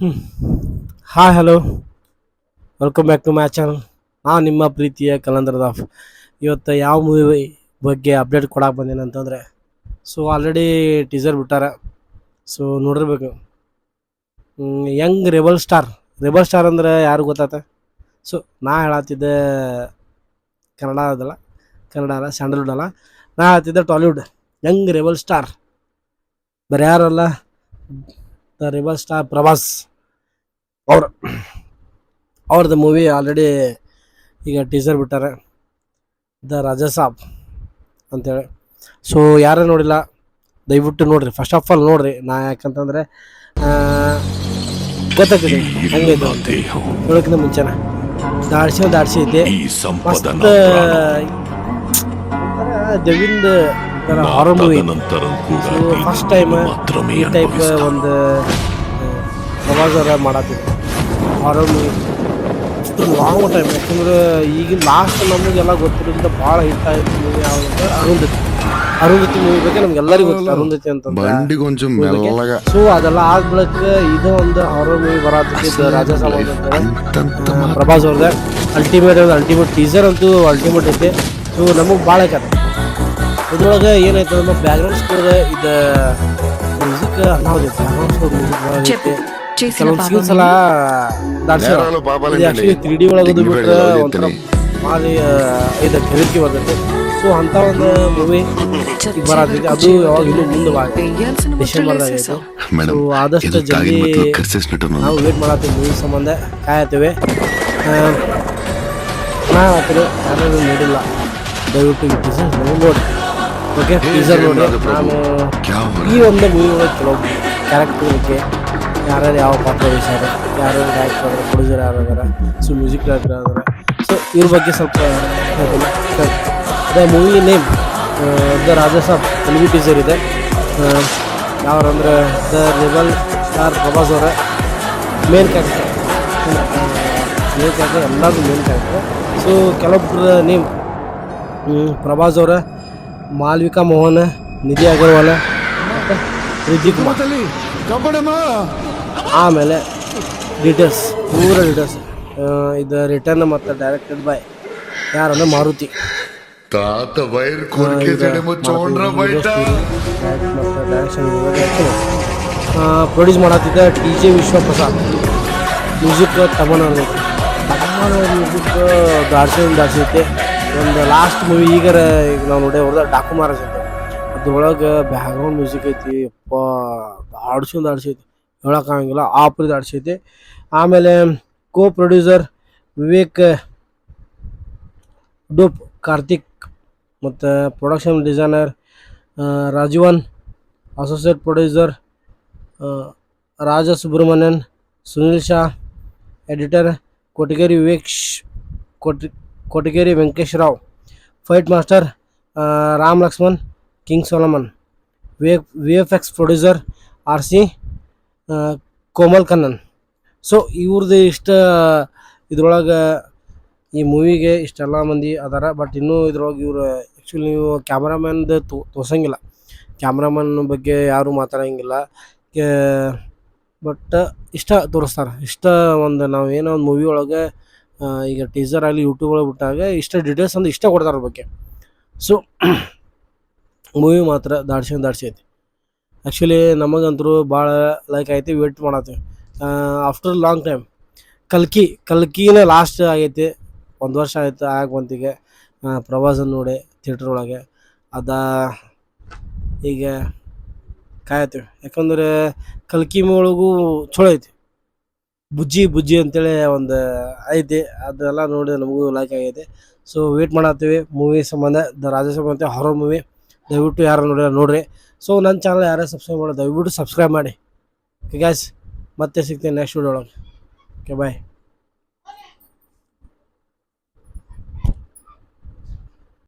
Hmm. Hi hello, welcome back to my channel. ನಾನು ನಿಮ್ಮ ಪ್ರೀತಿಯ ಕಲಂದರದಾಫ್. ಇವತ್ತು ಯಾವ ಮೂವಿ ಬಗ್ಗೆ ಅಪ್ಡೇಟ್ ಕೊಡಕ್ಕೆ ಬಂದೇನೆ ಅಂತಂದರೆ, ಆಲ್ರೆಡಿ ಟೀಸರ್ ಬಿಟ್ಟಾರ. ನೋಡಿರ್ಬೇಕು. ಯಂಗ್ ರೆಬಲ್ ಸ್ಟಾರ್ ಅಂದ್ರೆ ಯಾರು ಗೊತ್ತಾತ? ಸೊ ನಾ ಹೇಳತ್ತಿದ್ದೆ ಕನ್ನಡ ಅದಲ್ಲ, ಕನ್ನಡ ಅಲ್ಲ, ಸ್ಯಾಂಡಲ್ವುಡ್ ಅಲ್ಲ, ನಾ ಹೇಳ್ತಿದ್ದೆ ಟಾಲಿವುಡ್. ಯಂಗ್ ರೆಬಲ್ ಸ್ಟಾರ್ ಬೇರೆ ಯಾರಲ್ಲ, ದ ರೆಬಲ್ ಸ್ಟಾರ್ ಪ್ರಭಾಸ್ ಅವ್ರ ಅವ್ರದ್ದು ಮೂವಿ ಆಲ್ರೆಡಿ ಈಗ ಟೀಸರ್ ಬಿಟ್ಟಾರೆ, ದ ರಾಜಾ ಸಾಬ್ ಅಂತೇಳಿ. ಯಾರು ನೋಡಿಲ್ಲ ದಯವಿಟ್ಟು ನೋಡ್ರಿ. ಫಸ್ಟ್ ಆಫ್ ಆಲ್ ನೋಡ್ರಿ. ನಾ ಯಾಕಂತಂದರೆ ಗೊತ್ತಾಗ್ತದೆ ಹಂಗೈತೆ ಅಂತ ಹೇಳೋಕ್ಕಿಂತ ಮುಂಚೆನ ದಾಡ್ಸಿ ಐತೆ ಮಸ್ತ್. ದೇವಿಂದ ಹಾರರ್ ಮೂವಿ. ಫಸ್ಟ್ ಟೈಮ್ ಈ ಟೈಪ್ ಒಂದು ಪ್ರವಾಸರ ಮಾಡತ್ತಿದ್ರು ಹಾರರ್ ಮೂವಿ. ಲಾಂಗ್ ಟೈಮ್, ಯಾಕಂದ್ರೆ ಈಗಿನ ಲಾಸ್ಟ್ ನಮಗೆಲ್ಲ ಗೊತ್ತಿರೋದ್ರಿಂದ ಭಾಳ ಹಿಟ್ ಆಯ್ತು ಮೂವಿ ಯಾವುದು ಅರುಂಧತಿ ಮೂವಿ ಬಗ್ಗೆ ನಮ್ಗೆಲ್ಲರಿಗೂ ಗೊತ್ತಿಲ್ಲ. ಅರುಂಧತಿ ಅಂತಂದ್ರೆ ಅದೆಲ್ಲ ಆದ್ಮೇಲೆ ಇದು ಒಂದು ಹಾರರ್ ಮೂವಿ ಬರತ್ತಿದ್ದು ರಾಜಾ ಸಾಬ್ ಅಂತೇಳಿ ಪ್ರಭಾಸ್ ಅವ್ರದ್ದು ಅಲ್ಟಿಮೇಟ್ ಟೀಸರ್ ಅಂತೂ ಅಲ್ಟಿಮೇಟ್ ಐತೆ. ನಮಗೆ ಭಾಳ ಐತೆ. ಇದ್ರೊಳಗೆ ಏನಾಯ್ತು ಅಂದ್ರೆ ಬ್ಯಾಕ್ಗ್ರೌಂಡ್ ಸ್ಕೋರ್ ಇದು ಮ್ಯೂಸಿಕ್ ಅನ್ನೋದೈತೆ. ಬ್ಯಾಕ್ಗ್ರೌಂಡ್ ಸ್ಕೋರ್ ಮ್ಯೂಸಿಕ್ ಭಾಳ ಐತೆ. ಕೆಲವೊಂದು ಸೀನ್ಸ್ ಎಲ್ಲ ದಾಡ್ಸ್ಯಾರ. ಇದು ಆ್ಯಕ್ಚುಲಿ 3D ಒಳಗದು ಬಿಟ್ಟರೆ ಒಂಥರ ಭಾಳ ಇದು ಹೆದರಿಕೆ ಬರ್ತೈತೆ. ಅಂಥ ಒಂದು ಮೂವಿ ಈಗ ಬರತ್ತಿದೆ. ಅದು ಯಾವಾಗ ಇನ್ನೂ ಮುಂದೆ ಡಿಸೆಂಬರ್ದಾಗ ಐತೆ. ಆದಷ್ಟು ಜಲ್ದಿ ನಾವು ವೇಟ್ ಮಾಡತ್ತೀವಿ ಮೂವಿ ಸಂಬಂಧ, ಕಾಯತ್ತೀವಿ. ನಾ ಹೇಳ್ತೀನಿ, ಯಾರು ನೋಡಿಲ್ಲ ದಯವಿಟ್ಟು ಈ ಟೀಸರ್ ನೋಡಿ. ಓಕೆ, ಟೀಸರ್ ನೋಡಿ. ನಾನು ಈ ಒಂದು ಮೂವಿ ಒಳಗೆ ಕೆಲವು ಕ್ಯಾರೆಕ್ಟರ್ ಬಗ್ಗೆ ಯಾರ್ಯಾರು ಯಾವ ಪಾತ್ರ ವಹಿಸ್ಯಾರ, ಯಾರು ಡೈರೆಕ್ಟರ್ ಆದ್ರೆ, ಪ್ರೊಡ್ಯೂಸರ್ ಯಾರು ಅದಾರ, ಮ್ಯೂಸಿಕ್ ಡೈರೆಕ್ಟರ್ ಅದಾರ, ಇವ್ರ ಬಗ್ಗೆ ಸ್ವಲ್ಪ ಹೇಳ್ತೀನಿ. ಅದೇ movie name the Raja Saab Telugu teaser ಇದೆ. ಯಾರಂದ್ರೆ ದ ರೆಬಲ್ ಸ್ಟಾರ್ ಪ್ರಭಾಸ್ ಅವರ ಮೇನ್ ಕ್ಯಾರೆಕ್ಟರ್ ಎಲ್ಲರೂ ಮೇನ್ ಕ್ಯಾರೆಕ್ಟರ್. ಕೆಲವೊಬ್ಬರ ನೇಮ್ ಪ್ರಭಾಸ್ ಅವರ ಮಾಲ್ವಿಕಾ ಮೋಹನ್, ನಿಧಿ ಅಗರ್ವಾಲ್ ಮತ್ತು ರಿದ್ದಿ ಕುಮಾರ್. ಆಮೇಲೆ ಡೀಟೇಲ್ಸ್ ಪೂರ ಡೀಟೇಲ್ಸ್ ಇದು ರಿಟರ್ನ್ ಮತ್ತು ಡೈರೆಕ್ಟೆಡ್ ಬೈ ಯಾರಂದ್ರೆ ಮಾರುತಿ. ಪ್ರೊಡ್ಯೂಸ್ ಮಾಡತ್ತಿದ್ದ TJ Vishwaprasad. Music Thaman music ದಾಡ್ಸೈತೆ. ಒಂದು ಲಾಸ್ಟ್ ಮೂವಿ ಈಗ ನಾವು ನೋಡಿ ಹೊಡೆದ ಡಾಕು ಮಹಾರಾಜ್ ಅಂತ, ಅದ್ರೊಳಗೆ ಬ್ಯಾಕ್ಗ್ರೌಂಡ್ ಮ್ಯೂಸಿಕ್ ಐತಿ. ದಾಡ್ಸೈತಿ ಹೇಳೋಕ್ಕಾಗಂಗಿಲ್ಲ, ಆಪ್ರಿ ದಾಡ್ಸೈತಿ. ಆಮೇಲೆ ಕೋ ಪ್ರೊಡ್ಯೂಸರ್ ವಿವೇಕ್ ಡೂಪ್, ಕಾರ್ತಿಕ್, ಮತ್ತು production designer Rajeevan, associate producer Raja Subramanian, Sunil Shah, editor Kotagiri Venkatesh Rao, fight master Ram Lakshman, King Solomon, VFX producer RC Komal Kannan. ಇವ್ರದ್ದು ಇದ್ರೊಳಗೆ ಈ ಮೂವಿಗೆ ಇಷ್ಟೆಲ್ಲ ಮಂದಿ ಅದಾರ. ಬಟ್ ಇನ್ನೂ ಇದ್ರೊಳಗೆ ಇವರು ಆ್ಯಕ್ಚುಲಿ ನೀವು ಕ್ಯಾಮ್ರಾಮನ್ದು ತೋರ್ಸಂಗಿಲ್ಲ. ಕ್ಯಾಮ್ರಾಮನ್ ಬಗ್ಗೆ ಯಾರೂ ಮಾತಾಡೋಂಗಿಲ್ಲ. ಬಟ್ ಇಷ್ಟ ತೋರಿಸ್ತಾರೆ. ಒಂದು ನಾವು ಏನೋ ಒಂದು ಮೂವಿ ಒಳಗೆ ಈಗ ಟೀಸರ್ ಆಗಲಿ ಯೂಟ್ಯೂಬ್ ಒಳಗೆ ಬಿಟ್ಟಾಗ ಡೀಟೇಲ್ಸ್ ಅಂದ್ರೆ ಕೊಡ್ತಾರೆ ಅದ್ರ ಬಗ್ಗೆ. ಮೂವಿ ಮಾತ್ರ ದಾಡ್ಸೈತಿ. ಆ್ಯಕ್ಚುಲಿ ನಮಗಂತರೂ ಭಾಳ ಲೈಕ್ ಐತಿ, ವೇಟ್ ಮಾಡತ್ತೀವಿ ಆಫ್ಟರ್ ಲಾಂಗ್ ಟೈಮ್. ಕಲ್ಕಿನ ಲಾಸ್ಟ್ ಆಗೈತಿ, 1 ವರ್ಷ ಆಯ್ತು ಬಂತಿಗೆ ಪ್ರವಾಸನ ನೋಡಿ ಥಿಯೇಟ್ರ್ ಒಳಗೆ. ಈಗ ಕಾಯತ್ತೀವಿ, ಯಾಕಂದ್ರೆ ಕಲ್ಕಿ ಒಳಗೂ ಚಲೋ ಐತಿ. ಬುಜ್ಜಿ ಅಂತೇಳಿ ಒಂದು ಐತಿ, ಅದೆಲ್ಲ ನೋಡಿ ನಮಗೂ ಲೈಕ್ ಆಗೈತಿ. ವೇಟ್ ಮಾಡತ್ತೀವಿ ಮೂವಿ ಸಂಬಂಧ. ದ ರಾಜಾ ಸಾಬ್ ಅಂತ ಹಾರರ್ ಮೂವಿ ದಯವಿಟ್ಟು ಯಾರು ನೋಡ್ರಿ. ನನ್ನ ಚಾನಲ್ ಯಾರೇ ಸಬ್ಸ್ಕ್ರೈಬ್ ಮಾಡಿ ದಯವಿಟ್ಟು ಸಬ್ಸ್ಕ್ರೈಬ್ ಮಾಡಿ. ಓಕೆ ಗಾಯ್ಸ್, ಮತ್ತೆ ಸಿಗ್ತೀನಿ ನೆಕ್ಸ್ಟ್ ವಿಡಿಯೋ ಒಳಗೆ. ಓಕೆ ಬಾಯ್.